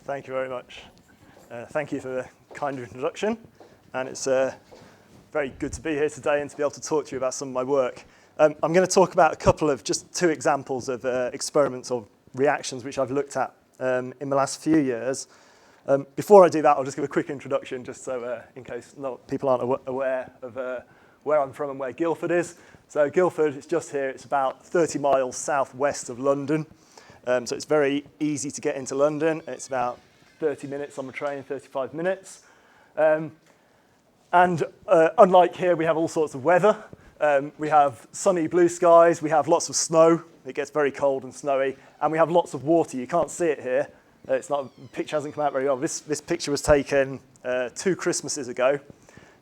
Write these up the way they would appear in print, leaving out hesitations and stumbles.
Thank you very much. Thank you for the kind introduction. And it's very good to be here today and to be able to talk to you about some of my work. I'm going to talk about a couple of just two examples of experiments or reactions which I've looked at in the last few years. Before I do that, I'll just give a quick introduction just so in case people aren't aware of where I'm from and where Guildford is. So Guildford is just here. It's about 30 miles southwest of London. So it's very easy to get into London. It's about 30 minutes on the train, 35 minutes. And unlike here, we have all sorts of weather. We have sunny blue skies. We have lots of snow. It gets very cold and snowy. And we have lots of water. You can't see it here. The picture hasn't come out very well. This picture was taken 2 Christmases ago.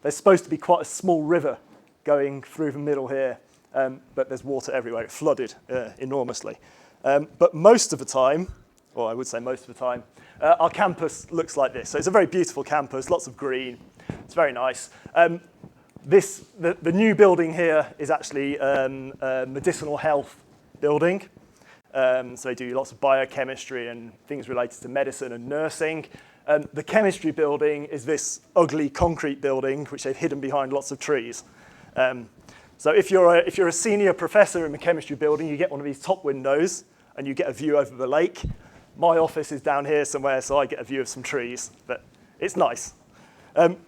There's supposed to be quite a small river going through the middle here, but there's water everywhere. It flooded enormously. But most of the time, or I would say most of the time, our campus looks like this. So it's a very beautiful campus, lots of green. It's very nice. The new building here is actually a medicinal health building. So they do lots of biochemistry and things related to medicine and nursing. The chemistry building is this ugly concrete building which they've hidden behind lots of trees. So if you're a senior professor in the chemistry building, you get one of these top windows and you get a view over the lake. My office is down here somewhere, so I get a view of some trees, but it's nice.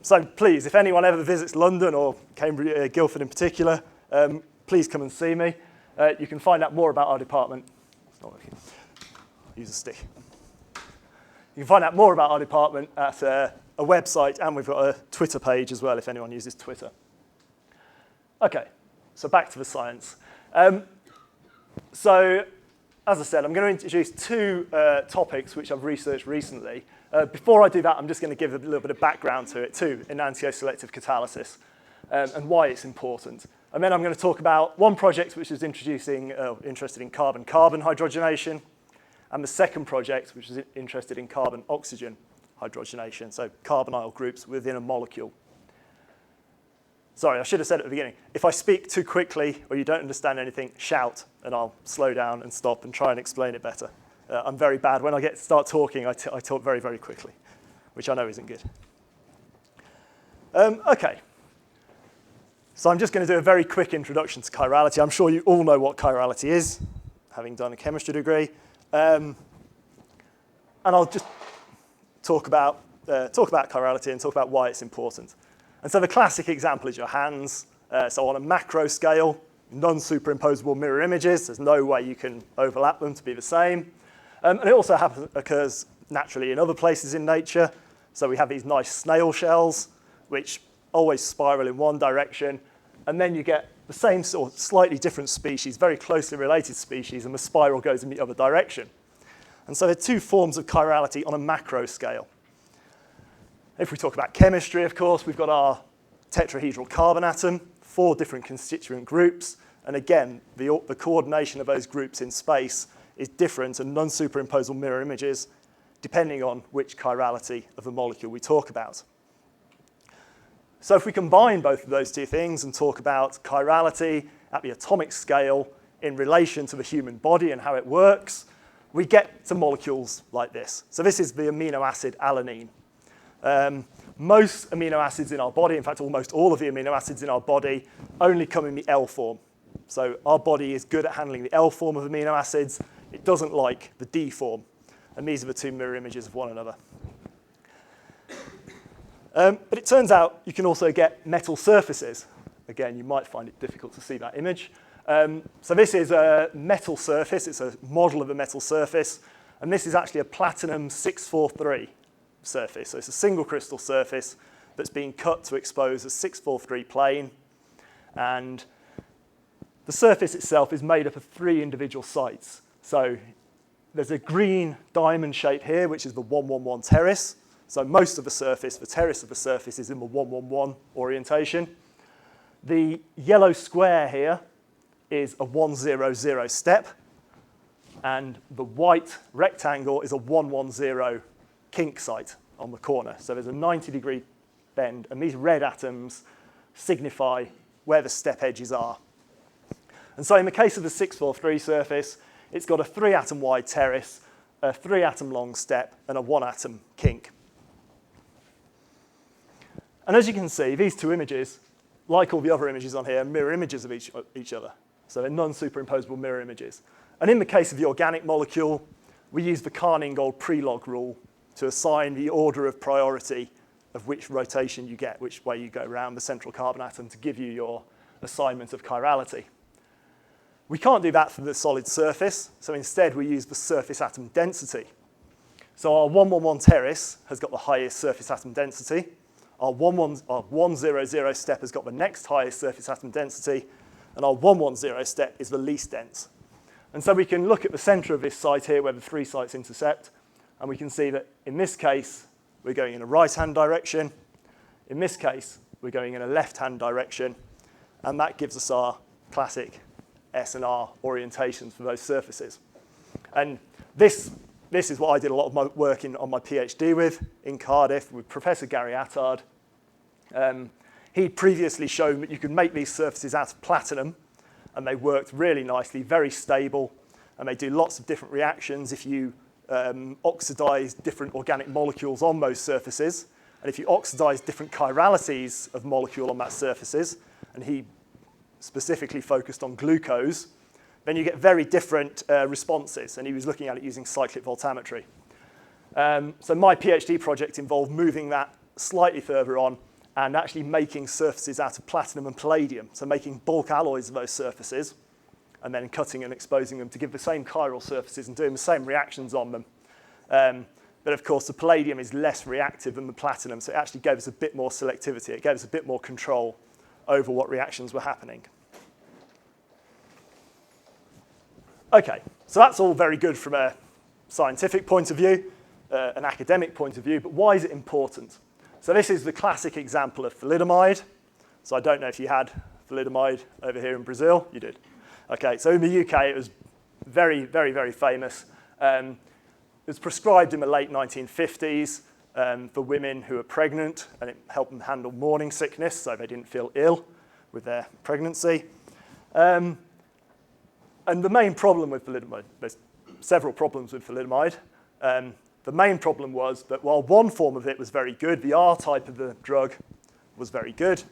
So please, if anyone ever visits London or Cambridge, Guildford in particular, please come and see me. You can find out more about our department. It's not working. Use a stick. You can find out more about our department at a website, and we've got a Twitter page as well if anyone uses Twitter. Okay, so back to the science. So, as I said, I'm going to introduce 2 topics which I've researched recently. Before I do that, I'm just going to give a little bit of background to it too, enantioselective catalysis, and why it's important. And then I'm going to talk about one project which is interested in carbon-carbon hydrogenation, and the second project which is interested in carbon-oxygen hydrogenation, so carbonyl groups within a molecule. Sorry, I should have said at the beginning, if I speak too quickly or you don't understand anything, shout, and I'll slow down and stop and try and explain it better. I'm very bad. When I start talking, I talk very, very quickly, which I know isn't good. Okay. So I'm just going to do a very quick introduction to chirality. I'm sure you all know what chirality is, having done a chemistry degree. And I'll just talk about chirality and talk about why it's important. And so the classic example is your hands. So on a macro scale, non-superimposable mirror images. There's no way you can overlap them to be the same. And it also occurs naturally in other places in nature. So we have these nice snail shells, which always spiral in one direction. And then you get the same sort of slightly different species, very closely related species, and the spiral goes in the other direction. And so there are 2 forms of chirality on a macro scale. If we talk about chemistry, of course, we've got our tetrahedral carbon atom, 4 different constituent groups. And again, the coordination of those groups in space is different and non-superimposable mirror images depending on which chirality of the molecule we talk about. So if we combine both of those 2 things and talk about chirality at the atomic scale in relation to the human body and how it works, we get to molecules like this. So this is the amino acid alanine. Most amino acids in our body, in fact almost all of the amino acids in our body, only come in the L form. So our body is good at handling the L form of amino acids. It doesn't like the D form. And these are the 2 mirror images of one another. But it turns out you can also get metal surfaces. Again, you might find it difficult to see that image. So this is a metal surface. It's a model of a metal surface. And this is actually a platinum 643 surface. So it's a single crystal surface that's been cut to expose a 643 plane. And the surface itself is made up of 3 individual sites. So there's a green diamond shape here, which is the 111 terrace. So most of the surface, the terrace of the surface, is in the 111 orientation. The yellow square here is a 100 step. And the white rectangle is a 110 kink site on the corner. So there's a 90-degree bend, and these red atoms signify where the step edges are. And so in the case of the 643 surface, it's got a 3-atom wide terrace, a 3-atom long step, and a 1-atom kink. And as you can see, these two images, like all the other images on here, are mirror images of each other. So they're non-superimposable mirror images. And in the case of the organic molecule, we use the Carning-Gold pre-log rule to assign the order of priority of which rotation you get, which way you go around the central carbon atom to give you your assignment of chirality. We can't do that for the solid surface, so instead we use the surface atom density. So our 111 terrace has got the highest surface atom density. Our 100 step has got the next highest surface atom density, and our 110 step is the least dense. And so we can look at the center of this site here where the 3 sites intersect, and we can see that in this case, we're going in a right-hand direction. In this case, we're going in a left-hand direction, and that gives us our classic S and R orientations for those surfaces. And this is what I did a lot of my work on my PhD with in Cardiff with Professor Gary Attard. He'd previously shown that you could make these surfaces out of platinum, and they worked really nicely, very stable, and they do lots of different reactions if you oxidize different organic molecules on those surfaces, and if you oxidize different chiralities of molecule on that surfaces, and he specifically focused on glucose, then you get very different responses, and he was looking at it using cyclic voltammetry. So my PhD project involved moving that slightly further on and actually making surfaces out of platinum and palladium, so making bulk alloys of those surfaces, and then cutting and exposing them to give the same chiral surfaces and doing the same reactions on them. But of course, the palladium is less reactive than the platinum, so it actually gave us a bit more selectivity. It gave us a bit more control over what reactions were happening. Okay, so that's all very good from a scientific point of view, an academic point of view, but why is it important? So this is the classic example of thalidomide. So I don't know if you had thalidomide over here in Brazil. You did. Okay, so in the UK, it was very, very, very famous. It was prescribed in the late 1950s for women who were pregnant, and it helped them handle morning sickness, so they didn't feel ill with their pregnancy. And the main problem with thalidomide, there's several problems with thalidomide. The main problem was that while one form of it was very good, the R type of the drug was very good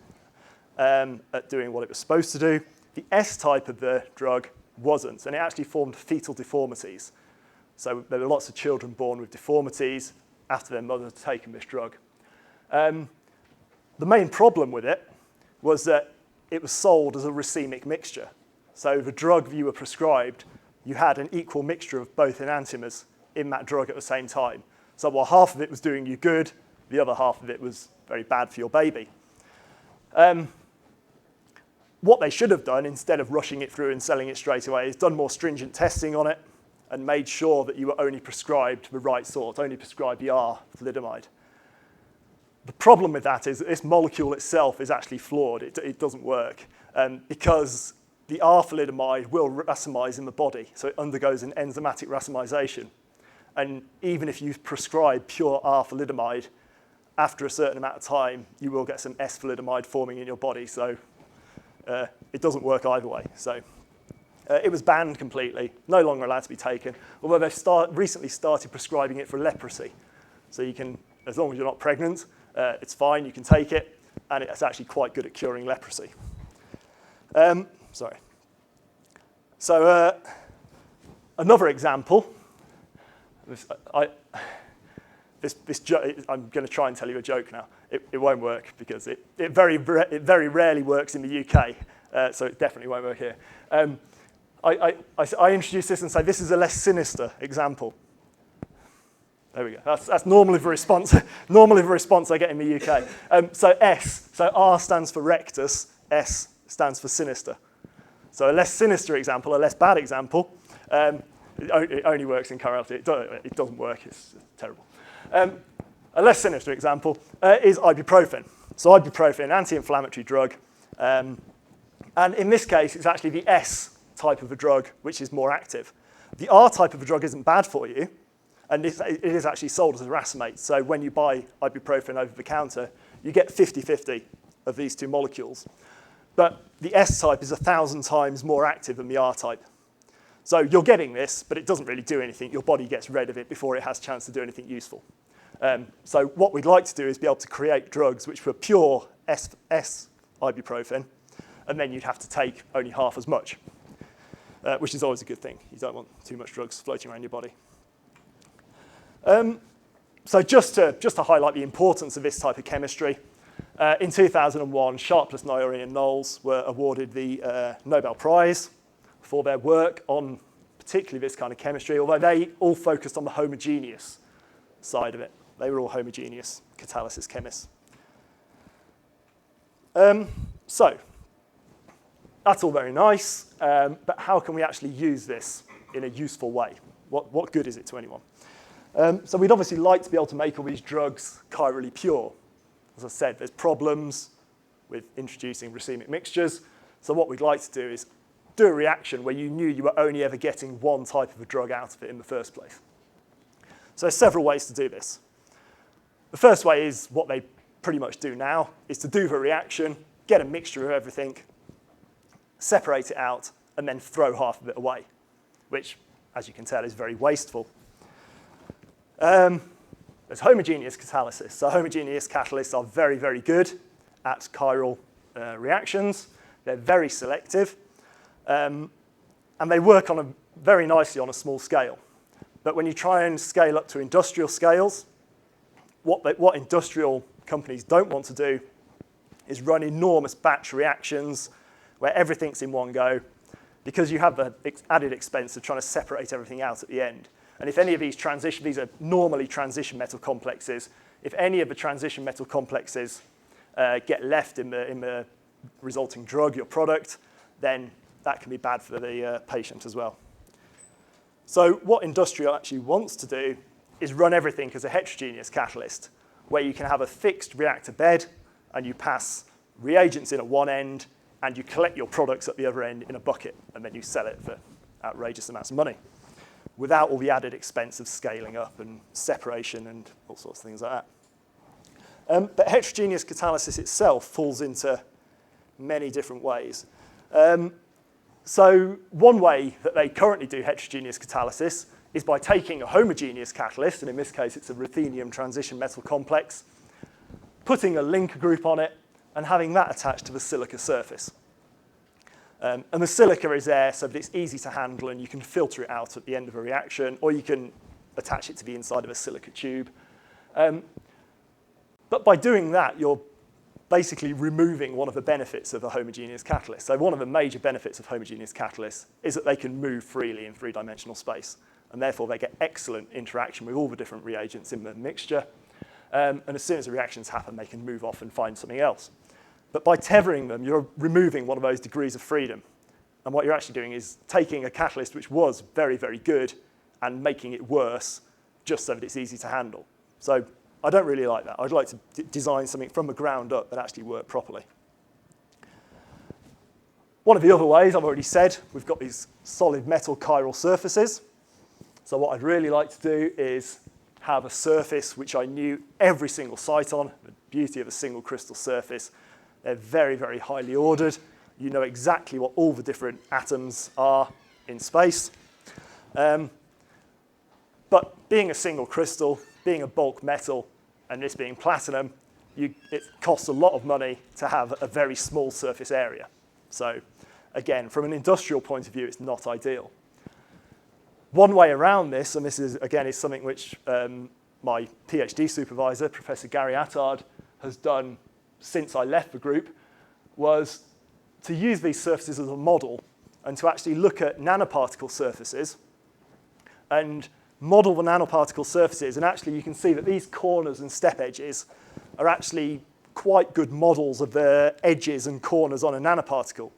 at doing what it was supposed to do. The S type of the drug wasn't, and it actually formed fetal deformities. So there were lots of children born with deformities after their mother had taken this drug. The main problem with it was that it was sold as a racemic mixture. So the drug you were prescribed, you had an equal mixture of both enantiomers in that drug at the same time. So while half of it was doing you good, the other half of it was very bad for your baby. What they should have done, instead of rushing it through and selling it straight away, is done more stringent testing on it and made sure that you were only prescribed the right sort, only prescribed the R thalidomide. The problem with that is that this molecule itself is actually flawed. It doesn't work because the R thalidomide will racemize in the body, so it undergoes an enzymatic racemization. And even if you prescribe pure R thalidomide, after a certain amount of time, you will get some S thalidomide forming in your body. So it doesn't work either way. So it was banned completely, no longer allowed to be taken, although they've recently started prescribing it for leprosy. So you can, as long as you're not pregnant, it's fine, you can take it, and it's actually quite good at curing leprosy. Sorry. So another example. I'm going to try and tell you a joke now. It won't work because it very rarely works in the UK, so it definitely won't work here. I introduce this and say this is a less sinister example. There we go. That's normally the response. Normally the response I get in the UK. So S. So R stands for rectus. S stands for sinister. So a less sinister example, a less bad example. It only works in chirality. It doesn't work. It's terrible. A less sinister example is ibuprofen. So ibuprofen, anti-inflammatory drug. And in this case, it's actually the S type of a drug which is more active. The R type of a drug isn't bad for you, and it is actually sold as a racemate. So when you buy ibuprofen over the counter, you get 50-50 of these two molecules. But the S type is 1,000 times more active than the R type. So you're getting this, but it doesn't really do anything. Your body gets rid of it before it has a chance to do anything useful. So what we'd like to do is be able to create drugs which were pure S-ibuprofen, and then you'd have to take only half as much, which is always a good thing. You don't want too much drugs floating around your body. So just to highlight the importance of this type of chemistry, in 2001, Sharpless, Naori, and Knowles were awarded the Nobel Prize for their work on particularly this kind of chemistry, although they all focused on the homogeneous side of it. They were all homogeneous catalysis chemists. So that's all very nice, but how can we actually use this in a useful way? What good is it to anyone? So we'd obviously like to be able to make all these drugs chirally pure. As I said, there's problems with introducing racemic mixtures. So what we'd like to do is do a reaction where you knew you were only ever getting one type of a drug out of it in the first place. So there's several ways to do this. The first way is what they pretty much do now, is to do the reaction, get a mixture of everything, separate it out, and then throw half of it away, which, as you can tell, is very wasteful. There's homogeneous catalysis. So homogeneous catalysts are very, very good at chiral reactions. They're very selective. And they work very nicely on a small scale. But when you try and scale up to industrial scales, what industrial companies don't want to do is run enormous batch reactions where everything's in one go, because you have the added expense of trying to separate everything out at the end. And if any of these these are normally transition metal complexes, if any of the transition metal complexes get left in the resulting drug, your product, then that can be bad for the patient as well. So what industrial actually wants to do is run everything as a heterogeneous catalyst, where you can have a fixed reactor bed, and you pass reagents in at one end, and you collect your products at the other end in a bucket, and then you sell it for outrageous amounts of money, without all the added expense of scaling up and separation and all sorts of things like that. But heterogeneous catalysis itself falls into many different ways. So one way that they currently do heterogeneous catalysis is by taking a homogeneous catalyst, and in this case it's a ruthenium transition metal complex, putting a linker group on it, and having that attached to the silica surface. And the silica is there so that it's easy to handle and you can filter it out at the end of a reaction, or you can attach it to the inside of a silica tube. But by doing that, you're basically removing one of the benefits of a homogeneous catalyst. So one of the major benefits of homogeneous catalysts is that they can move freely in three-dimensional space, and therefore they get excellent interaction with all the different reagents in the mixture. And as soon as the reactions happen, they can move off and find something else. But by tethering them, you're removing one of those degrees of freedom. And what you're actually doing is taking a catalyst which was very, very good and making it worse just so that it's easy to handle. So I don't really like that. I'd like to design something from the ground up that actually worked properly. One of the other ways, I've already said, we've got these solid metal chiral surfaces. So what I'd really like to do is have a surface which I knew every single site on, the beauty of a single crystal surface. They're very, very highly ordered. You know exactly what all the different atoms are in space. But being a single crystal, being a bulk metal, and this being platinum, it costs a lot of money to have a very small surface area. So again, from an industrial point of view, it's not ideal. One way around this, and this is, again, is something which my PhD supervisor, Professor Gary Attard, has done since I left the group, was to use these surfaces as a model and to actually look at nanoparticle surfaces and model the nanoparticle surfaces. And actually, you can see that these corners and step edges are actually quite good models of the edges and corners on a nanoparticle.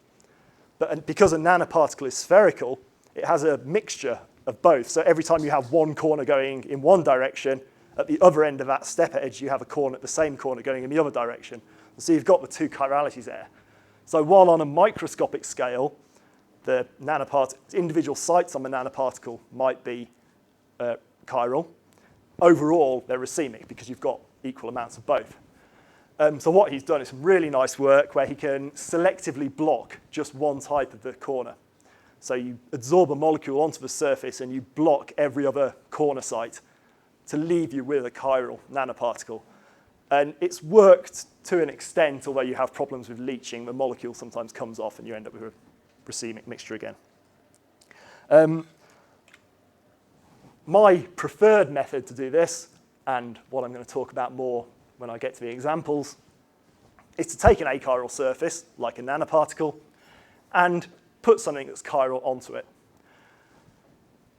But because a nanoparticle is spherical, it has a mixture of both. So every time you have one corner going in one direction, at the other end of that step edge, you have a corner, the same corner going in the other direction. So you've got the two chiralities there. So while on a microscopic scale, the individual sites on the nanoparticle might be chiral, overall they're racemic because you've got equal amounts of both. So what he's done is some really nice work where he can selectively block just one type of the corner. So you absorb a molecule onto the surface and you block every other corner site to leave you with a chiral nanoparticle. And it's worked to an extent, although you have problems with leaching. The molecule sometimes comes off and you end up with a racemic mixture again. My preferred method to do this, and what I'm going to talk about more when I get to the examples, is to take an achiral surface, like a nanoparticle, and put something that's chiral onto it.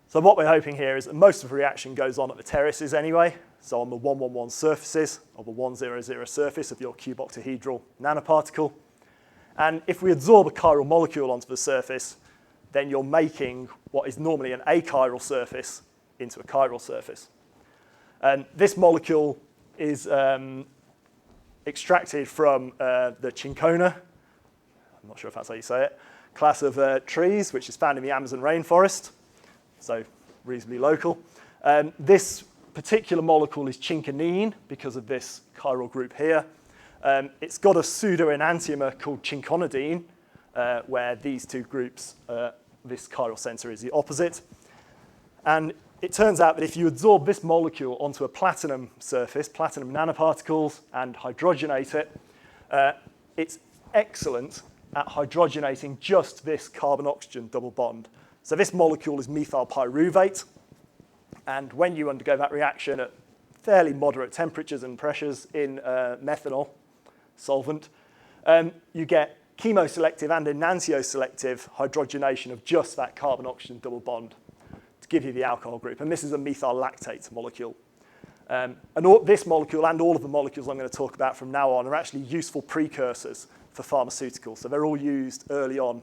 So what we're hoping here is that most of the reaction goes on at the terraces anyway, so on the 111 surfaces of the 100 surface of your cube octahedral nanoparticle. And if we absorb a chiral molecule onto the surface, then you're making what is normally an achiral surface into a chiral surface. And this molecule is extracted from the cinchona, I'm not sure if that's how you say it, class of trees, which is found in the Amazon rainforest, so reasonably local. This particular molecule is cinchonine because of this chiral group here. It's got a pseudo-enantiomer called cinchonidine, where these two groups, this chiral center is the opposite. And it turns out that if you absorb this molecule onto a platinum surface, platinum nanoparticles, and hydrogenate it, it's excellent at hydrogenating just this carbon-oxygen double bond. So this molecule is methyl pyruvate, and when you undergo that reaction at fairly moderate temperatures and pressures in methanol solvent, you get chemoselective and enantioselective hydrogenation of just that carbon-oxygen double bond to give you the alcohol group. And this is a methyl lactate molecule. And this molecule and all of the molecules I'm going to talk about from now on are actually useful precursors for pharmaceuticals. So they're all used early on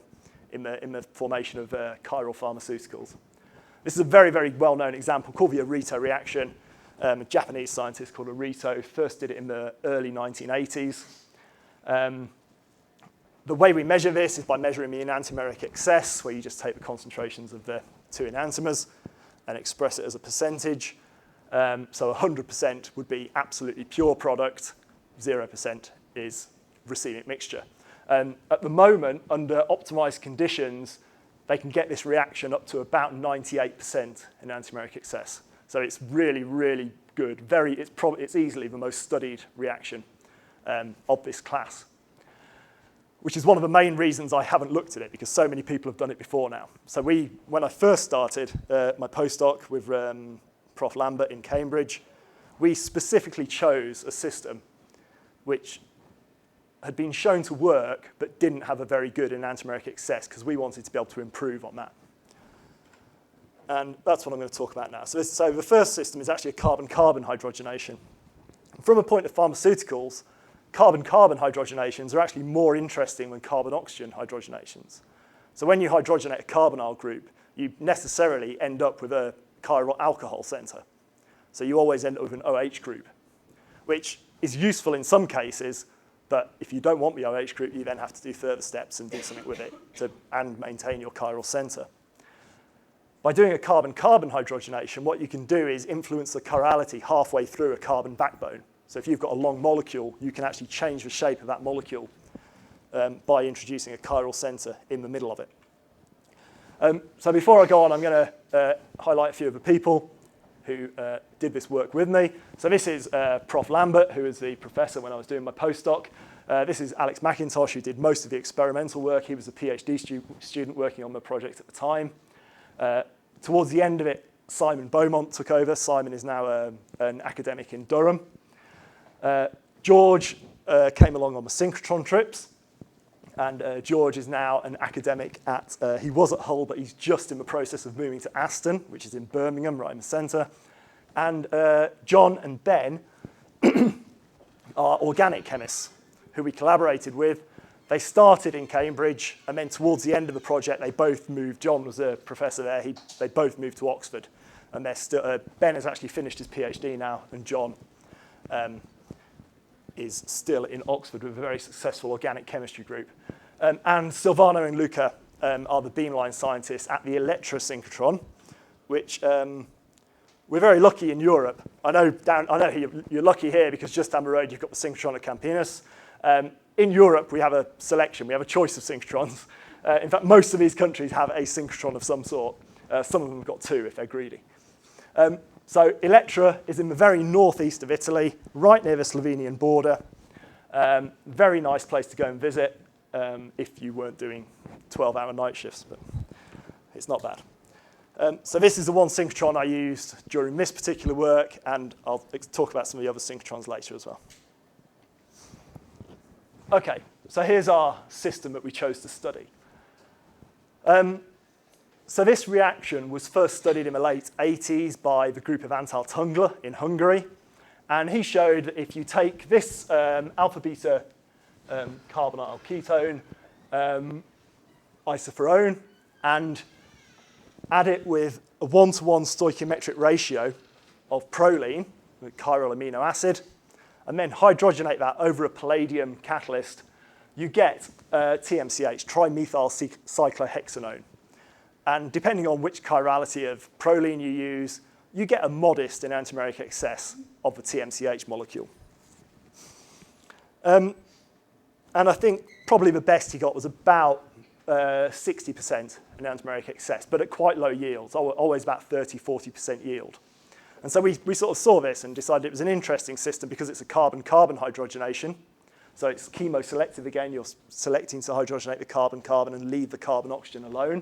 in the formation of chiral pharmaceuticals. This is a very, very well-known example called the Arito reaction. A Japanese scientist called Arito first did it in the early 1980s. The way we measure this is by measuring the enantiomeric excess, where you just take the concentrations of the two enantiomers and express it as a percentage. So 100% would be absolutely pure product, 0% is racemic mixture. At the moment, under optimized conditions, they can get this reaction up to about 98% enantiomeric excess. So it's really, really good. It's easily the most studied reaction of this class, which is one of the main reasons I haven't looked at it, because so many people have done it before now. So when I first started my postdoc with Prof. Lambert in Cambridge, we specifically chose a system which had been shown to work but didn't have a very good enantiomeric excess, because we wanted to be able to improve on that. And that's what I'm going to talk about now. So the first system is actually a carbon-carbon hydrogenation. From a point of pharmaceuticals, carbon-carbon hydrogenations are actually more interesting than carbon-oxygen hydrogenations. So when you hydrogenate a carbonyl group, you necessarily end up with a chiral alcohol center. So you always end up with an OH group, which is useful in some cases, but if you don't want the OH group, you then have to do further steps and do something with it and maintain your chiral center. By doing a carbon-carbon hydrogenation, what you can do is influence the chirality halfway through a carbon backbone. So if you've got a long molecule, you can actually change the shape of that molecule by introducing a chiral center in the middle of it. So before I go on, I'm going to highlight a few of the people who did this work with me. So this is Prof. Lambert, who was the professor when I was doing my postdoc. This is Alex McIntosh, who did most of the experimental work. He was a PhD student working on the project at the time. Towards the end of it, Simon Beaumont took over. Simon is now an academic in Durham. George came along on the synchrotron trips, and George is now an academic he was at Hull, but he's just in the process of moving to Aston, which is in Birmingham, right in the centre. And John and Ben are organic chemists who we collaborated with. They started in Cambridge, and then towards the end of the project, they both moved. John was a professor there. They both moved to Oxford, and they're still. Ben has actually finished his PhD now, and John is still in Oxford with a very successful organic chemistry group. And Silvano and Luca are the beamline scientists at the electrosynchrotron, which we're very lucky in Europe. I know you're lucky here because just down the road you've got the synchrotron at Campinas. In Europe, we have a selection. We have a choice of synchrotrons. In fact, most of these countries have a synchrotron of some sort. Some of them have got two if they're greedy. So Elettra is in the very northeast of Italy, right near the Slovenian border. Very nice place to go and visit if you weren't doing 12-hour night shifts, but it's not bad. So this is the one synchrotron I used during this particular work, and I'll talk about some of the other synchrotrons later as well. Okay, so here's our system that we chose to study. So this reaction was first studied in the late 80s by the group of Antal Tungler in Hungary. And he showed that if you take this alpha-beta carbonyl ketone isophorone and add it with a 1-to-1 stoichiometric ratio of proline, the chiral amino acid, and then hydrogenate that over a palladium catalyst, you get TMCH, trimethyl cyclohexanone. And depending on which chirality of proline you use, you get a modest enantiomeric excess of the TMCH molecule. And I think probably the best he got was about 60% enantiomeric excess, but at quite low yields, always about 30–40% yield. And so we sort of saw this and decided it was an interesting system because it's a carbon-carbon hydrogenation. So it's chemoselective again. You're selecting to hydrogenate the carbon-carbon and leave the carbon-oxygen alone.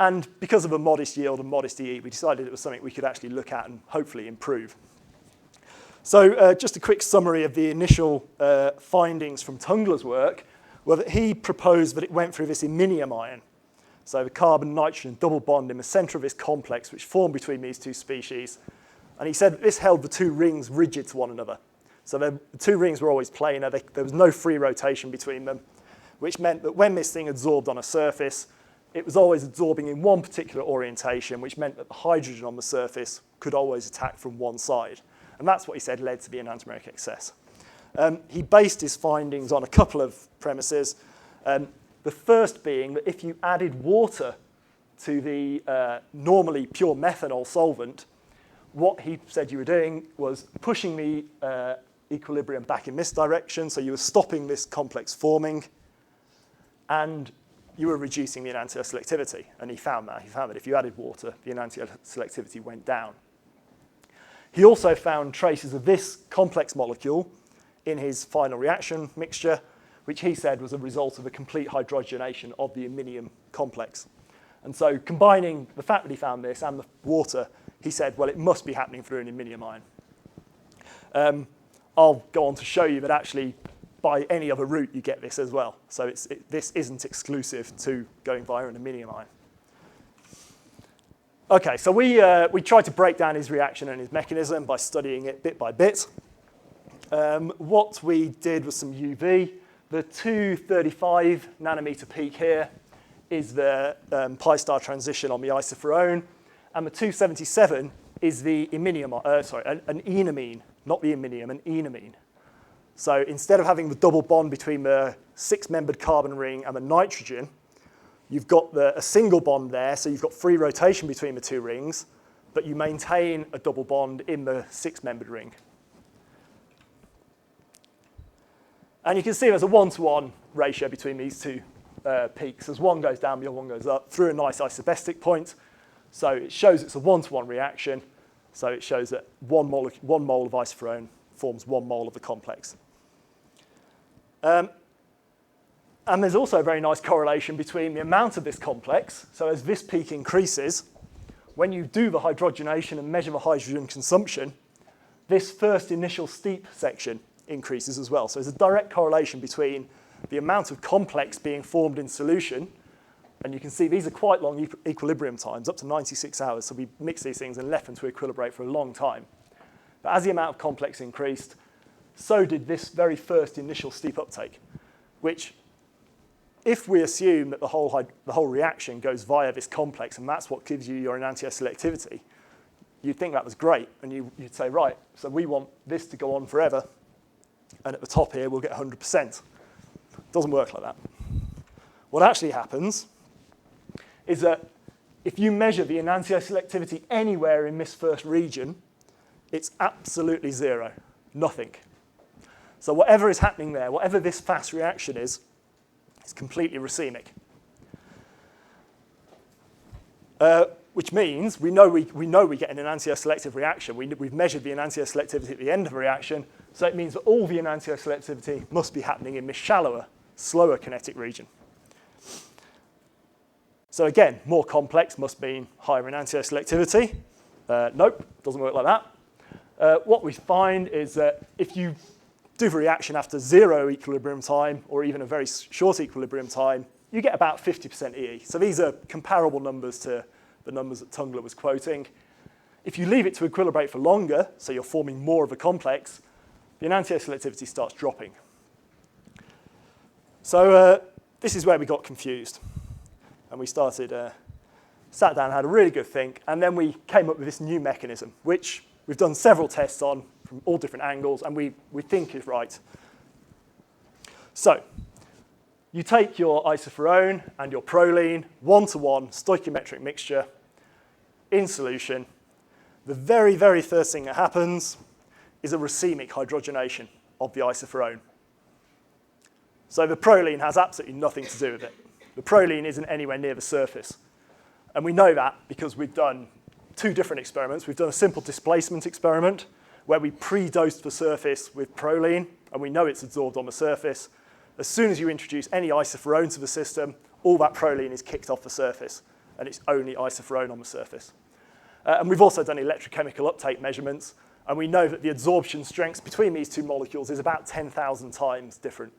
And because of a modest yield and modest EE, we decided it was something we could actually look at and hopefully improve. So just a quick summary of the initial findings from Tungler's work were that he proposed that it went through this iminium ion. So the carbon-nitrogen double bond in the center of this complex, which formed between these two species. And he said that this held the two rings rigid to one another. So the two rings were always planar. There was no free rotation between them, which meant that when this thing adsorbed on a surface, it was always absorbing in one particular orientation, which meant that the hydrogen on the surface could always attack from one side. And that's what he said led to the enantiomeric excess. He based his findings on a couple of premises. The first being that if you added water to the normally pure methanol solvent, what he said you were doing was pushing the equilibrium back in this direction, so you were stopping this complex forming, and you were reducing the enantioselectivity. And he found that. He found that if you added water, the enantioselectivity went down. He also found traces of this complex molecule in his final reaction mixture, which he said was a result of a complete hydrogenation of the iminium complex. And so combining the fact that he found this and the water, he said, well, it must be happening through an iminium ion. I'll go on to show you that actually by any other route you get this as well. So this isn't exclusive to going via an iminium ion. Okay, so we tried to break down his reaction and his mechanism by studying it bit by bit. What we did was some UV. The 235 nanometer peak here is the pi star transition on the isophorone, and the 277 is the iminium, an enamine, not the iminium, an enamine. So instead of having the double bond between the six-membered carbon ring and the nitrogen, you've got a single bond there, so you've got free rotation between the two rings, but you maintain a double bond in the six-membered ring. And you can see there's a 1-to-1 ratio between these two peaks. As one goes down, the other one goes up through a nice isobestic point. So it shows it's a 1-to-1 reaction. So it shows that 1 mole of isophorone forms 1 mole of the complex. And there's also a very nice correlation between the amount of this complex. So as this peak increases, when you do the hydrogenation and measure the hydrogen consumption, this first initial steep section increases as well. So there's a direct correlation between the amount of complex being formed in solution, and you can see these are quite long equilibrium times, up to 96 hours. So we mix these things and left them to equilibrate for a long time. But as the amount of complex increased, so did this very first initial steep uptake, which, if we assume that the whole reaction goes via this complex and that's what gives you your enantioselectivity, you'd think that was great. And you'd say, right, so we want this to go on forever, and at the top here we'll get 100%. It doesn't work like that. What actually happens is that if you measure the enantioselectivity anywhere in this first region, it's absolutely zero, nothing. So whatever is happening there, whatever this fast reaction is, It's completely racemic. Which means we know we get an enantioselective reaction. We've measured the enantioselectivity at the end of a reaction, so it means that all the enantioselectivity must be happening in this shallower, slower kinetic region. So again, more complex must mean higher enantioselectivity. Nope, doesn't work like that. What we find is that if you do the reaction after 0 equilibrium time, or even a very short equilibrium time, you get about 50% EE. So these are comparable numbers to the numbers that Tungler was quoting. If you leave it to equilibrate for longer, so you're forming more of a complex, the enantioselectivity starts dropping. So this is where we got confused. And we sat down and had a really good think, and then we came up with this new mechanism, which we've done several tests on from all different angles, and we think is right. So you take your isoferrone and your proline, 1-to-1 stoichiometric mixture in solution. The very, very first thing that happens is a racemic hydrogenation of the isoferrone. So the proline has absolutely nothing to do with it. The proline isn't anywhere near the surface. And we know that because we've done 2 different experiments. We've done a simple displacement experiment where we pre-dosed the surface with proline, and we know it's absorbed on the surface. As soon as you introduce any isoferrone to the system, all that proline is kicked off the surface, and it's only isoferrone on the surface. And we've also done electrochemical uptake measurements, and we know that the absorption strengths between these 2 molecules is about 10,000 times different.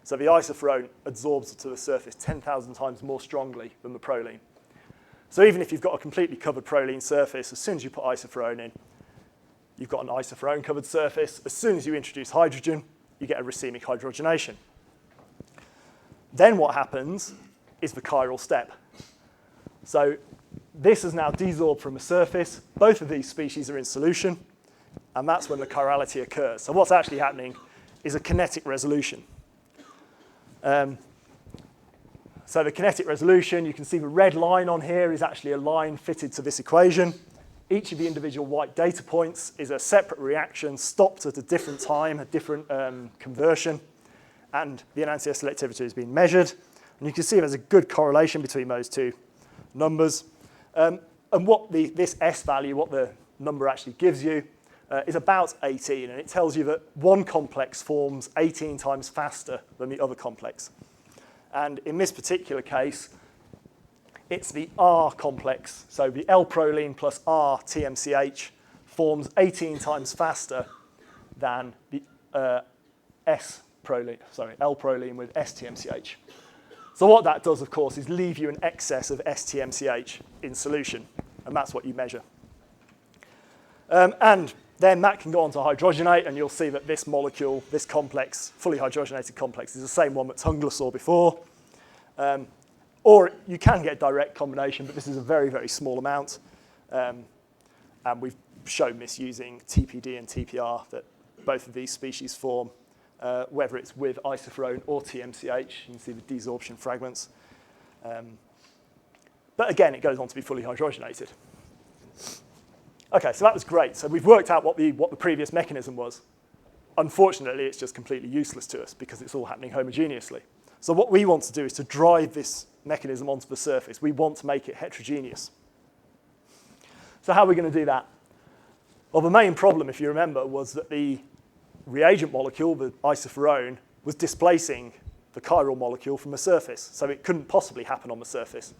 So the isoferrone absorbs to the surface 10,000 times more strongly than the proline. So even if you've got a completely covered proline surface, as soon as you put isoferrone in, you've got an isoferrone-covered surface. As soon as you introduce hydrogen, you get a racemic hydrogenation. Then what happens is the chiral step. So this is now desorbed from the surface. Both of these species are in solution, and that's when the chirality occurs. So what's actually happening is a kinetic resolution. So the kinetic resolution, you can see the red line on here is actually a line fitted to this equation. Each of the individual white data points is a separate reaction stopped at a different time, a different conversion, and the enantioselectivity has been measured. And you can see there's a good correlation between those 2 numbers. And what this S value, what the number actually gives you, is about 18, and it tells you that one complex forms 18 times faster than the other complex. And in this particular case, it's the R complex. So the L-proline plus R TMCH forms 18 times faster than the L-proline with S-TMCH. So what that does, of course, is leave you an excess of S-TMCH in solution, and that's what you measure. And then that can go on to hydrogenate, and you'll see that this molecule, this complex, fully hydrogenated complex, is the same one that Tungler saw before. Or you can get direct combination, but this is a very, very small amount. And we've shown this using TPD and TPR, that both of these species form, whether it's with isoferrone or TMCH. You can see the desorption fragments. But again, it goes on to be fully hydrogenated. Okay, so that was great. So we've worked out what the previous mechanism was. Unfortunately, it's just completely useless to us because it's all happening homogeneously. So what we want to do is to drive this mechanism onto the surface. We want to make it heterogeneous. So how are we going to do that? Well, the main problem, if you remember, was that the reagent molecule, the isoferrone, was displacing the chiral molecule from the surface. So it couldn't possibly happen on the surface.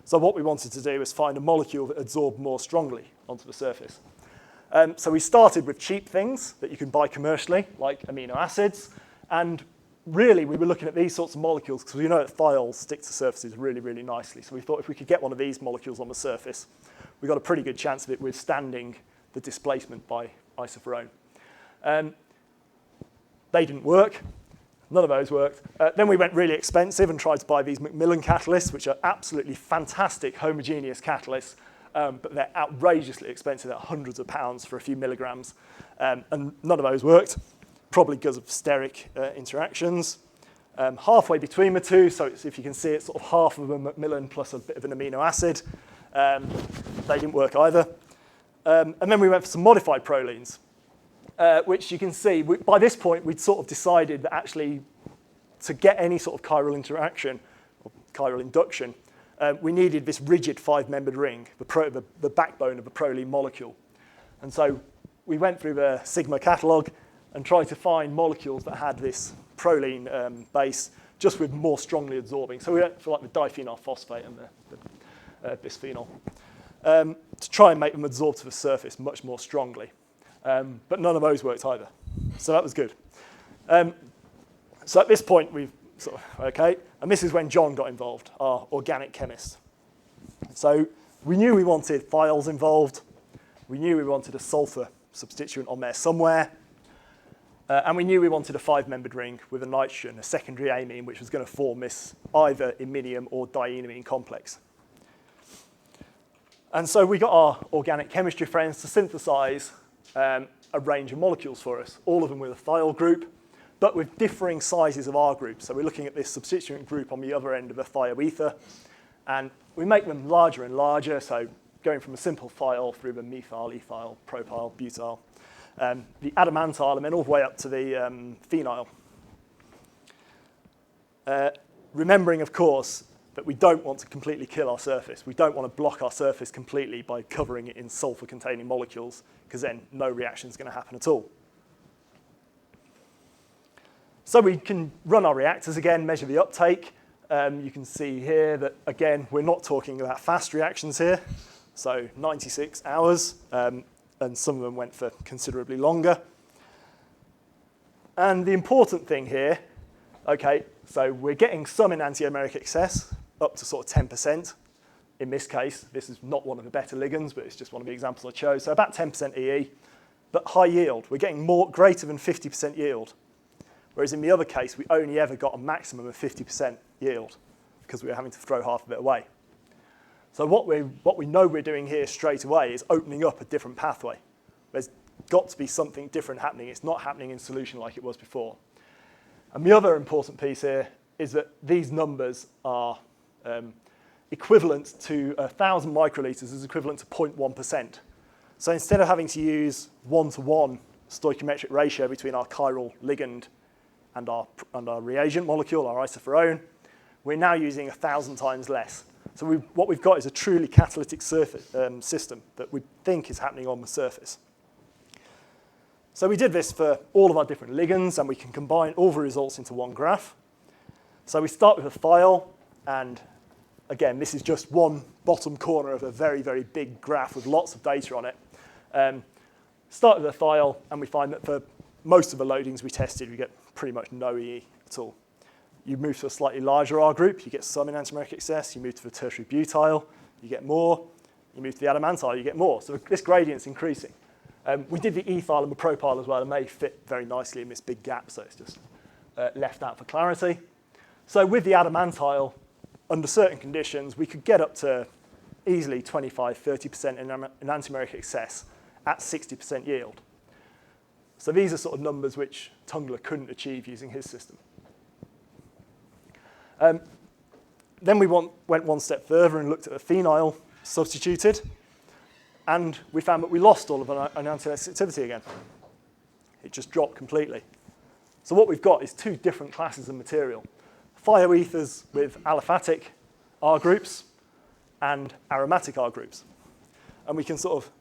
So what we wanted to do was find a molecule that adsorbed more strongly onto the surface. So we started with cheap things that you can buy commercially, like amino acids. And really, we were looking at these sorts of molecules because we know that thiols stick to surfaces really, really nicely. So we thought if we could get one of these molecules on the surface, we got a pretty good chance of it withstanding the displacement by isoferrone. They didn't work. None of those worked. Then we went really expensive and tried to buy these Macmillan catalysts, which are absolutely fantastic homogeneous catalysts, but they're outrageously expensive. They're hundreds of pounds for a few milligrams. And none of those worked, probably because of steric interactions. Halfway between the two, so if you can see, it's sort of half of a Macmillan plus a bit of an amino acid. They didn't work either. And then we went for some modified prolines. Which you can see, by this point, we'd sort of decided that actually to get any sort of chiral interaction or chiral induction, we needed this rigid 5-membered ring, the backbone of a proline molecule. And so we went through the sigma catalog and tried to find molecules that had this proline base, just with more strongly absorbing. So we went for like the diphenyl phosphate and the bisphenol to try and make them absorb to the surface much more strongly. But none of those worked either. So that was good. So at this point, we've sort of, okay, and this is when John got involved, our organic chemist. So we knew we wanted thiols involved. We knew we wanted a sulfur substituent on there somewhere. And we knew we wanted a 5-membered ring with a nitrogen, a secondary amine, which was going to form this either iminium or dienamine complex. And so we got our organic chemistry friends to synthesize a range of molecules for us, all of them with a thiol group, but with differing sizes of R groups. So we're looking at this substituent group on the other end of a thioether, and we make them larger and larger, so going from a simple thiol through the methyl, ethyl, propyl, butyl, the adamantyl, and then all the way up to the phenyl. Remembering, of course, that we don't want to completely kill our surface. We don't want to block our surface completely by covering it in sulfur-containing molecules, because then no reaction is going to happen at all. So we can run our reactors again, measure the uptake. You can see here that, again, we're not talking about fast reactions here. So 96 hours, and some of them went for considerably longer. And the important thing here, okay, so we're getting some enantiomeric excess, up to sort of 10%. In this case, this is not one of the better ligands, but it's just one of the examples I chose. So about 10% EE, but high yield. We're getting greater than 50% yield. Whereas in the other case, we only ever got a maximum of 50% yield because we were having to throw half of it away. So what we know we're doing here straight away is opening up a different pathway. There's got to be something different happening. It's not happening in solution like it was before. And the other important piece here is that these numbers are equivalent to 1,000 microliters is equivalent to 0.1%. So instead of having to use 1-to-1 stoichiometric ratio between our chiral ligand and our reagent molecule, our isophorone, we're now using 1,000 times less. So what we've got is a truly catalytic system that we think is happening on the surface. So we did this for all of our different ligands, and we can combine all the results into one graph. So we start with a thiol, and again, this is just one bottom corner of a very, very big graph with lots of data on it. Start with a thiol, and we find that for most of the loadings we tested, we get pretty much no EE at all. You move to a slightly larger R group, you get some enantiomeric excess. You move to the tertiary butyl, you get more. You move to the adamantyl, you get more. So this gradient's increasing. We did the ethyl and the propyl as well, and they fit very nicely in this big gap, so it's just left out for clarity. So with the adamantyl, under certain conditions, we could get up to easily 25-30% enantiomeric excess at 60% yield. So these are sort of numbers which Tungler couldn't achieve using his system. Then we went one step further and looked at the phenyl substituted, and we found that we lost all of our enantioselectivity again. It just dropped completely. So what we've got is two different classes of material. Thioethers with aliphatic R groups and aromatic R groups. And we can sort of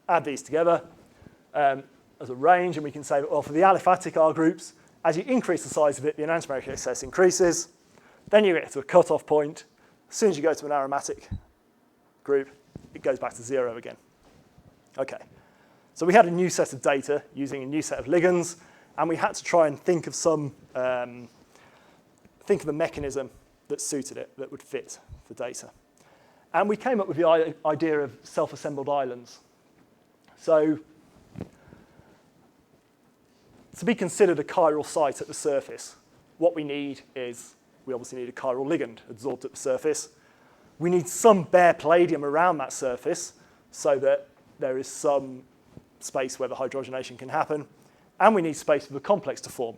add these together as a range, and we can say, well, for the aliphatic R groups, as you increase the size of it, the enantiomeric excess increases. Then you get to a cutoff point. As soon as you go to an aromatic group, it goes back to 0 again. Okay, so we had a new set of data using a new set of ligands, and we had to try and think of a mechanism that suited it, that would fit the data. And we came up with the idea of self-assembled islands. So to be considered a chiral site at the surface, what we need is, we obviously need a chiral ligand adsorbed at the surface. We need some bare palladium around that surface so that there is some space where the hydrogenation can happen. And we need space for the complex to form.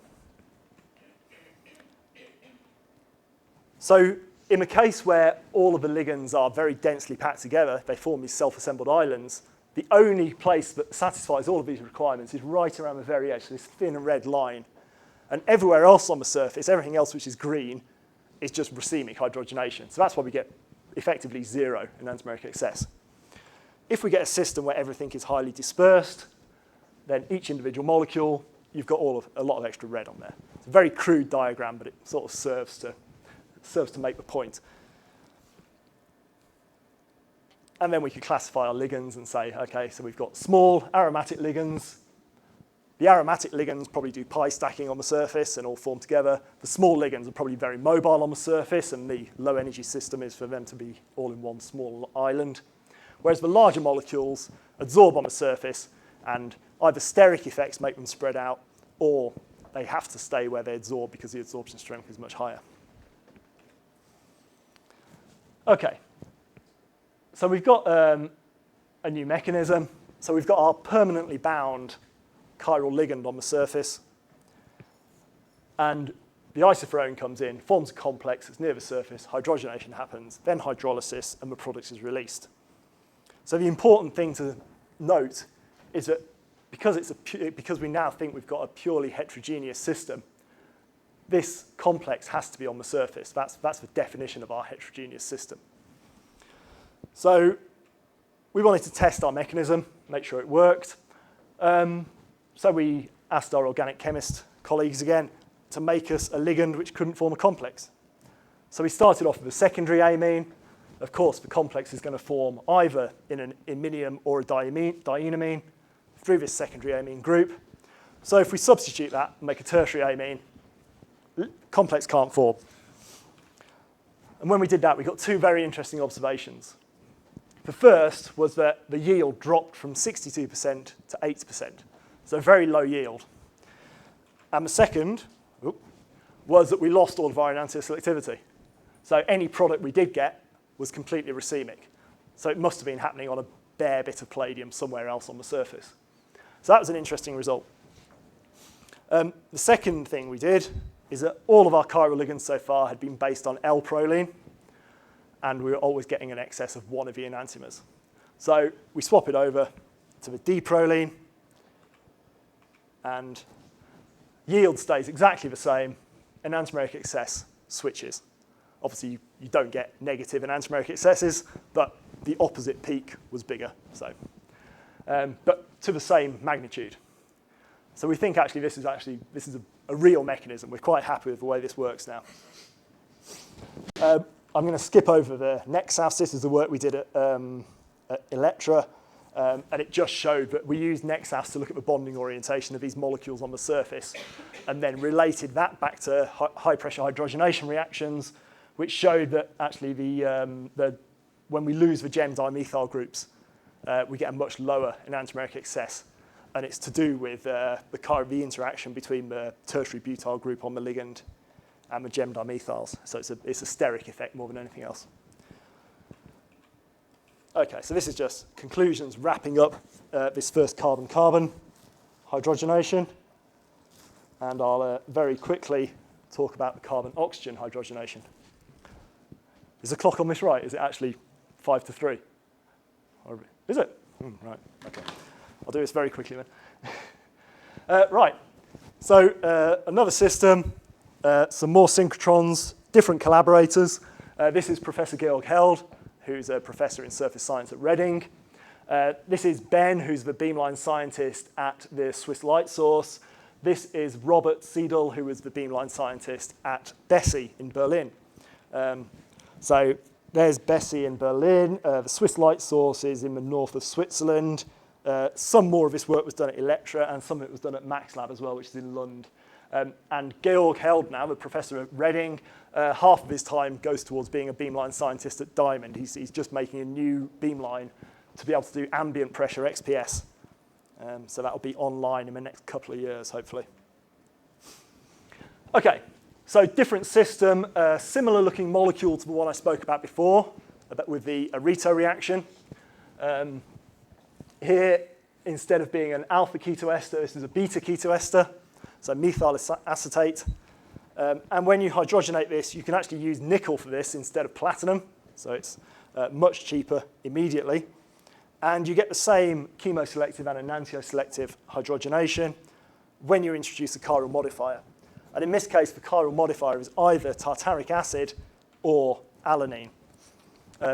So in a case where all of the ligands are very densely packed together, they form these self-assembled islands, the only place that satisfies all of these requirements is right around the very edge, so this thin red line. And everywhere else on the surface, everything else which is green, is just racemic hydrogenation. So that's why we get effectively 0 enantiomeric excess. If we get a system where everything is highly dispersed, then each individual molecule, you've got a lot of extra red on there. It's a very crude diagram, but it sort of serves to make the point. And then we could classify our ligands and say, okay, so we've got small aromatic ligands. The aromatic ligands probably do pi stacking on the surface and all form together. The small ligands are probably very mobile on the surface, and the low energy system is for them to be all in one small island. Whereas the larger molecules absorb on the surface, and either steric effects make them spread out, or they have to stay where they absorb because the absorption strength is much higher. Okay. So we've got a new mechanism. So we've got our permanently bound chiral ligand on the surface. And the isoferone comes in, forms a complex that's near the surface, hydrogenation happens, then hydrolysis, and the product is released. So the important thing to note is that because we now think we've got a purely heterogeneous system, this complex has to be on the surface. That's the definition of our heterogeneous system. So we wanted to test our mechanism, make sure it worked. So we asked our organic chemist colleagues again to make us a ligand which couldn't form a complex. So we started off with a secondary amine. Of course, the complex is going to form either in an iminium or a dienamine through this secondary amine group. So if we substitute that and make a tertiary amine, complex can't form. And when we did that, we got two very interesting observations. The first was that the yield dropped from 62% to 8%, so very low yield. And the second was that we lost all of our enantioselectivity. So any product we did get was completely racemic. So it must have been happening on a bare bit of palladium somewhere else on the surface. So that was an interesting result. The second thing we did is that all of our chiral ligands so far had been based on L-proline, and we were always getting an excess of one of the enantiomers. So we swap it over to the D-proline, and yield stays exactly the same. Enantiomeric excess switches. Obviously, you don't get negative enantiomeric excesses, but the opposite peak was bigger. So, but to the same magnitude. So we think actually this is a real mechanism. We're quite happy with the way this works now. I'm going to skip over the Nexas. This is the work we did at Electra, and it just showed that we used Nexas to look at the bonding orientation of these molecules on the surface, and then related that back to high-pressure hydrogenation reactions, which showed that actually when we lose the gem dimethyl groups, we get a much lower enantiomeric excess, and it's to do with the interaction between the tertiary butyl group on the ligand and the gem dimethyls. So it's a steric effect more than anything else. Okay, so this is just conclusions wrapping up this first carbon-carbon hydrogenation. And I'll very quickly talk about the carbon-oxygen hydrogenation. Is the clock on this right? Is it actually 5 to 3? Is it? Right, okay. I'll do this very quickly then. Right, so another system, some more synchrotrons, different collaborators. This is Professor Georg Held, who's a professor in surface science at Reading. This is Ben, who's the beamline scientist at the Swiss Light Source. This is Robert Seidel, who was the beamline scientist at Bessey in Berlin. So there's Bessey in Berlin. The Swiss Light Source is in the north of Switzerland. Some more of this work was done at Electra, and some of it was done at Max Lab as well, which is in Lund. And Georg Held now, the professor at Reading, half of his time goes towards being a beamline scientist at Diamond. He's just making a new beamline to be able to do ambient pressure XPS. So that'll be online in the next couple of years, hopefully. Okay, so different system, similar looking molecule to the one I spoke about before, but with the Arito reaction. Here, instead of being an alpha ketoester, this is a beta ketoester, so methyl acetate. And when you hydrogenate this, you can actually use nickel for this instead of platinum, so it's much cheaper immediately. And you get the same chemoselective and enantioselective hydrogenation when you introduce a chiral modifier. And in this case, the chiral modifier is either tartaric acid or alanine,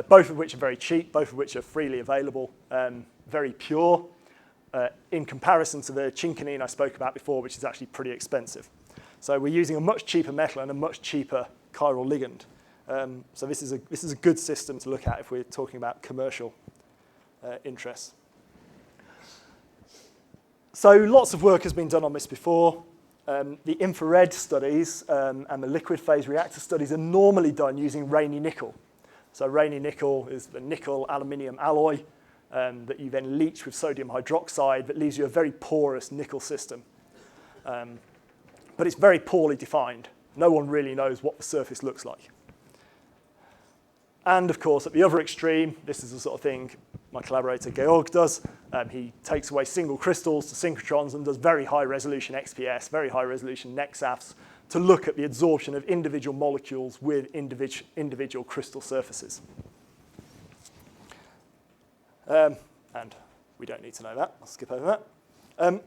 both of which are very cheap, both of which are freely available, very pure, in comparison to the chinconine I spoke about before, which is actually pretty expensive. So we're using a much cheaper metal and a much cheaper chiral ligand. So this is a good system to look at if we're talking about commercial interests. So lots of work has been done on this before. The infrared studies and the liquid phase reactor studies are normally done using Raney nickel. So Raney nickel is the nickel aluminium alloy that you then leach with sodium hydroxide that leaves you a very porous nickel system. But it's very poorly defined. No one really knows what the surface looks like. And of course, at the other extreme, this is the sort of thing my collaborator Georg does. He takes away single crystals to synchrotrons and does very high resolution XPS, very high resolution NEXAFs, to look at the absorption of individual molecules with individual crystal surfaces. And we don't need to know that. I'll skip over that.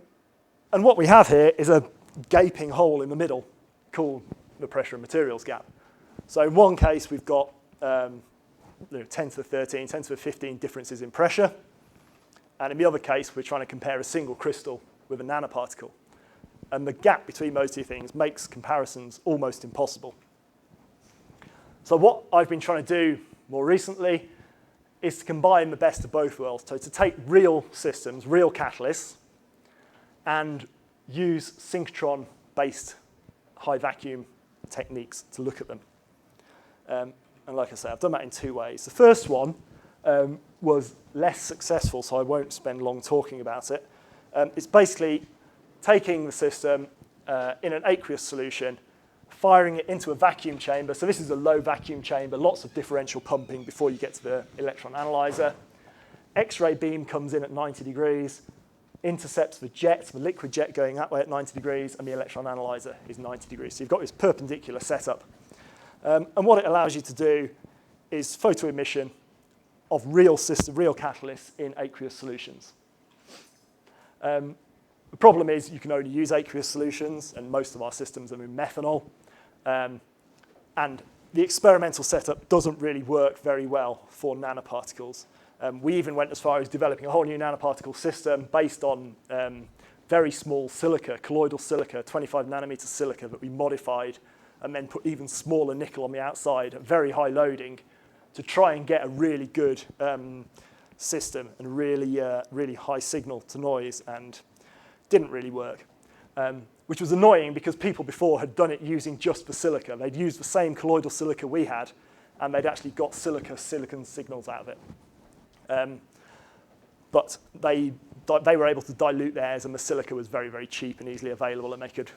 And what we have here is a gaping hole in the middle called the pressure and materials gap. So in one case, we've got 10 to the 13, 10 to the 15 differences in pressure. And in the other case, we're trying to compare a single crystal with a nanoparticle. And the gap between those two things makes comparisons almost impossible. So what I've been trying to do more recently is to combine the best of both worlds. So to take real systems, real catalysts, and use synchrotron-based high vacuum techniques to look at them. And like I say, I've done that in two ways. The first one was less successful, so I won't spend long talking about it. It's basically taking the system in an aqueous solution, firing it into a vacuum chamber. So this is a low vacuum chamber, lots of differential pumping before you get to the electron analyzer. X-ray beam comes in at 90 degrees, intercepts the jet, the liquid jet going that way at 90 degrees, and the electron analyzer is 90 degrees. So you've got this perpendicular setup. And what it allows you to do is photoemission of real catalysts in aqueous solutions. The problem is you can only use aqueous solutions, and most of our systems are in methanol. And the experimental setup doesn't really work very well for nanoparticles. We even went as far as developing a whole new nanoparticle system based on very small silica, colloidal silica, 25 nanometer silica that we modified and then put even smaller nickel on the outside at very high loading to try and get a really good system and really high signal to noise, and didn't really work, which was annoying because people before had done it using just the silica. They'd used the same colloidal silica we had, and they'd actually got silicon signals out of it. But they were able to dilute theirs, and the silica was very, very cheap and easily available, and they could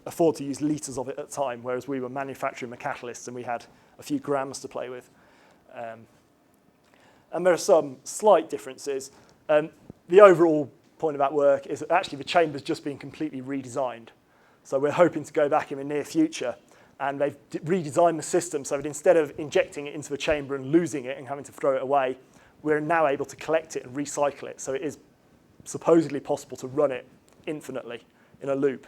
afford to use liters of it at a time, whereas we were manufacturing the catalysts and we had a few grams to play with. And there are some slight differences. The overall point of that work is that actually the chamber's just been completely redesigned. So we're hoping to go back in the near future, and they've redesigned the system so that instead of injecting it into the chamber and losing it and having to throw it away, we're now able to collect it and recycle it. So it is supposedly possible to run it infinitely in a loop,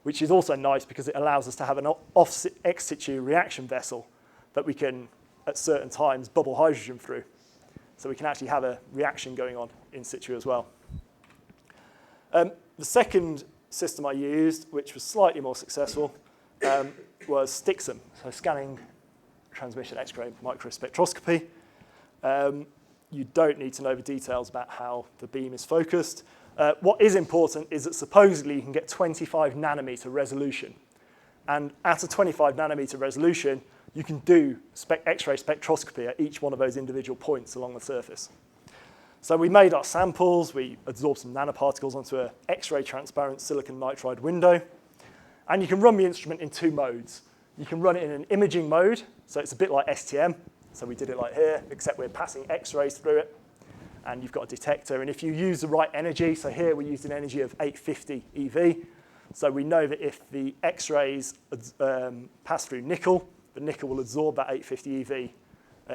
which is also nice because it allows us to have an ex situ reaction vessel that we can, at certain times, bubble hydrogen through. So we can actually have a reaction going on in situ as well. The second system I used, which was slightly more successful, was STXM, so scanning transmission X-ray microspectroscopy. You don't need to know the details about how the beam is focused. What is important is that supposedly you can get 25 nanometer resolution. And at a 25 nanometer resolution, you can do X-ray spectroscopy at each one of those individual points along the surface. So we made our samples, we absorbed some nanoparticles onto an X-ray transparent silicon nitride window. And you can run the instrument in two modes. You can run it in an imaging mode, so it's a bit like STM. So we did it like here, except we're passing X-rays through it. And you've got a detector. And if you use the right energy, so here we used an energy of 850 EV. So we know that if the X-rays pass through nickel, the nickel will absorb that 850 EV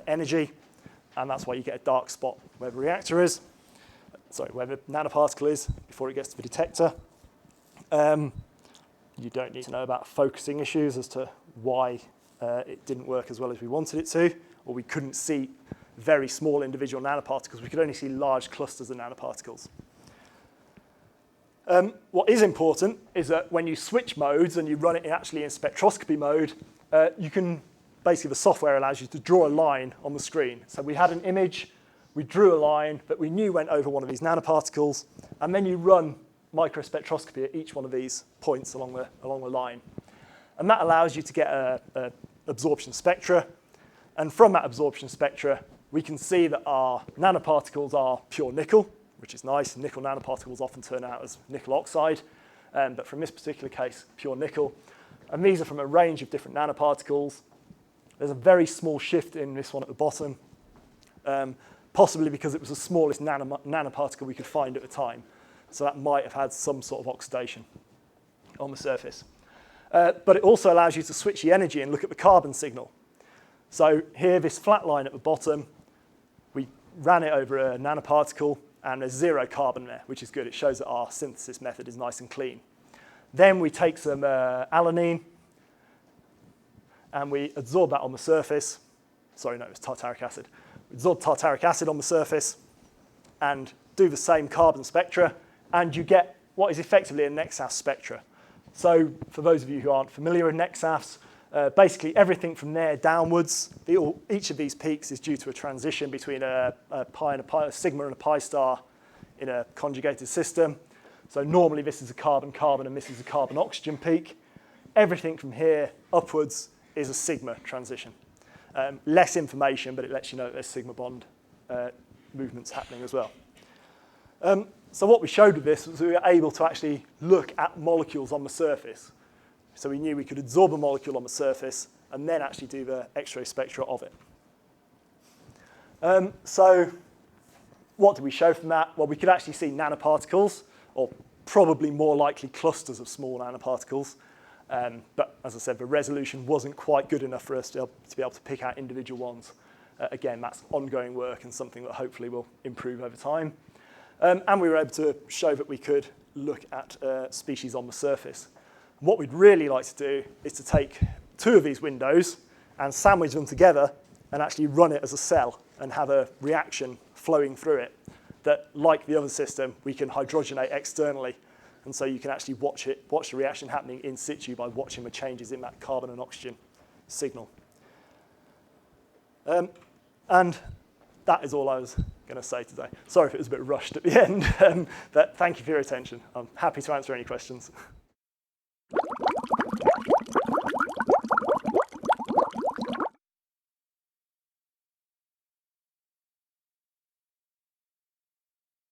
energy. And that's why you get a dark spot where the reactor is. Sorry, where the nanoparticle is before it gets to the detector. You don't need to know about focusing issues as to why it didn't work as well as we wanted it to, or we couldn't see very small individual nanoparticles. We could only see large clusters of nanoparticles. What is important is that when you switch modes and you run it actually in spectroscopy mode, you can, basically the software allows you to draw a line on the screen. So we had an image, we drew a line that we knew went over one of these nanoparticles, and then you run microspectroscopy at each one of these points along the line. And that allows you to get a absorption spectra. And from that absorption spectra, we can see that our nanoparticles are pure nickel, which is nice. Nickel nanoparticles often turn out as nickel oxide. But from this particular case, pure nickel. And these are from a range of different nanoparticles. There's a very small shift in this one at the bottom, possibly because it was the smallest nanoparticle we could find at the time. So that might have had some sort of oxidation on the surface. But it also allows you to switch the energy and look at the carbon signal. So here, this flat line at the bottom, we ran it over a nanoparticle, and there's 0 carbon there, which is good. It shows that our synthesis method is nice and clean. Then we take some alanine, and we absorb that on the surface. Sorry, no, it was tartaric acid. We absorb tartaric acid on the surface and do the same carbon spectra, and you get what is effectively a NEXAF spectra. So for those of you who aren't familiar with NEXAFs, basically everything from there downwards, each of these peaks is due to a transition between a sigma and a pi star in a conjugated system. So normally this is a carbon-carbon and this is a carbon-oxygen peak. Everything from here upwards is a sigma transition. Less information, but it lets you know that there's sigma bond movements happening as well. So what we showed with this was we were able to actually look at molecules on the surface. So we knew we could absorb a molecule on the surface and then actually do the X-ray spectra of it. So what did we show from that? Well, we could actually see nanoparticles, or probably more likely clusters of small nanoparticles. But as I said, the resolution wasn't quite good enough for us to be able to pick out individual ones. Again, that's ongoing work and something that hopefully will improve over time. And we were able to show that we could look at species on the surface. What we'd really like to do is to take 2 of these windows and sandwich them together and actually run it as a cell and have a reaction flowing through it that, like the other system, we can hydrogenate externally. And so you can actually watch the reaction happening in situ by watching the changes in that carbon and oxygen signal. And that is all I was going to say today. Sorry if it was a bit rushed at the end, but thank you for your attention. I'm happy to answer any questions.